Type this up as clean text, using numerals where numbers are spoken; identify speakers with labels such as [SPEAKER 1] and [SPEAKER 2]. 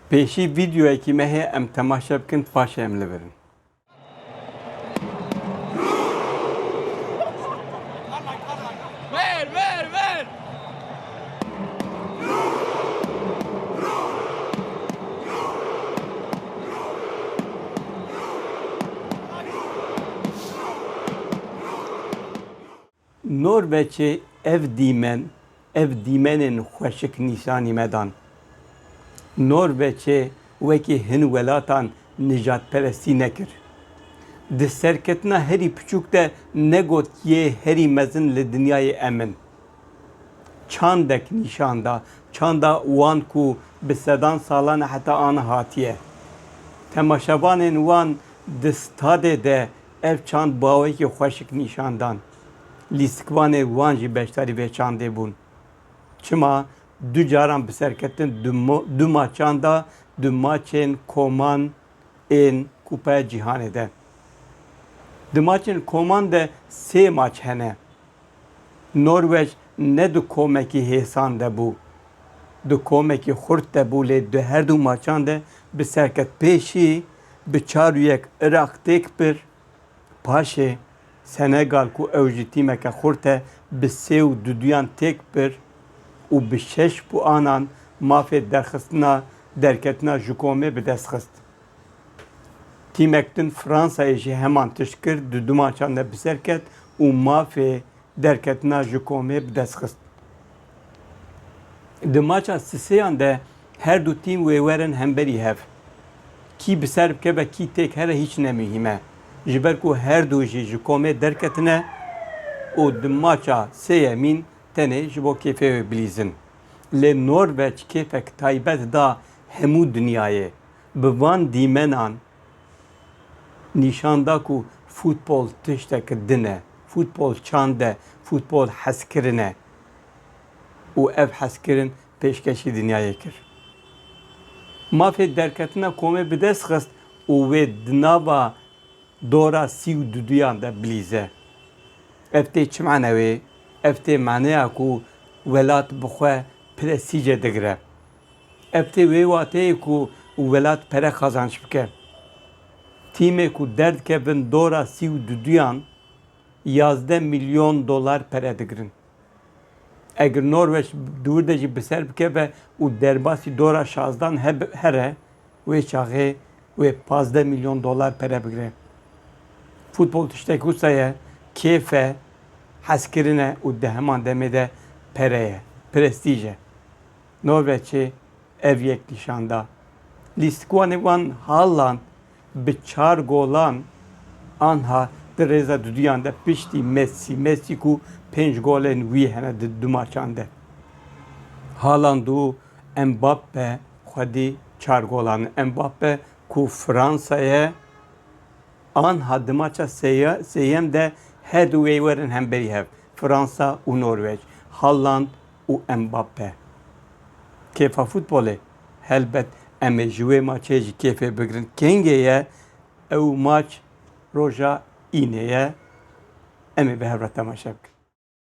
[SPEAKER 1] Pêşî vîdyoyekî me heye em temaşe bikin paşê em li birin.
[SPEAKER 2] Ver!
[SPEAKER 1] Norveçê ev dîmenên xweşik nîşanî me dan. Norveçê wekî hin welatan nijadperestî nekir. Di serketina herî piçûk de negotiye herî mezin li dinyayê emin. Çandek nîşan da, çanda wan ku bi sedan salan heta an hatiye. Temaşevanên wan di stadê de ev çand bawekî xweşik nîşan dan. Lîstikvanê wan jî beşdarî vê çandê bûn. Çima du caran bi serketin du maçan da du maçên koman ên Kupaya Cîhanê de. Di maçên koman de sê maç hene. Norveç ne di komekî hêsan de bû. Di komekî xurt de bû lê di her du maçan de bi serket pêşî bi 4-1 Iraq têk pir. Paşê Senegal ku ew jî tîmeke xurt e bi 3-2 têk pir û bi 6 puanan mafê derketina ji komê bi dest xist. Tîmek din Fransayê jî heman tişt kir, di du maçan de bi ser ket û mafê derketina ji komê bi dest xist. Di maça sisêyan de her du tîm wê werin hemberî hev. Kî bi ser bike ve kî têk here hiç nemîhîm e. Ji ber ku her du jî ji komê derketine û di maça sêyemîn tenê ji bo kêfê wê bilîzin. Lê Norveç kêfek taybet da hemû dinyayê. Bi van dîmenan nîşan da ku futbol tiştek din e, futbol çand e, futbol hezkirin e û ev hezkirin pêşkêşî dinyayê kir. Mafê derketina komê bi dest xist û wê di nava dora 32 de bilîze. Ev tê çi mane wê? Ev tê maneya ku welat bi xwe prestîcê digire. Ev tê wê wateyê ku welat pere xazanç bike. Tîmê ku derdikevin dora 32 11 milyon dolar pere digirin. Eger Norveç dûr de jî bi ser bike ve û derbasî dora 16 here wê çaxê wê 15 milyon dolar pere bigire. Futbol tiştek wisa ye, kêf e, hezkirin e û di heman demê de pere ye, prestîj e. Norveçê ev yek nîşan da. Lîstikvanê wan Haaland bi 4 golan anha di rêza duduyan de piştî Messi ku 5 golên wî hene di du maçan de. Haaland û Mbappe xwedî 4 golan. Mbappe ku Fransayê anha di maça sêyem de her du wê werin hemberî hev. Fransa û Norveç. Haaland û Mbappe. Kêfa futbolê helbet em ê ji wê maçê jî kêfê bigirin. Kengê ye ew maç roja înê ye. Em ê bi hev re temaşe bikin.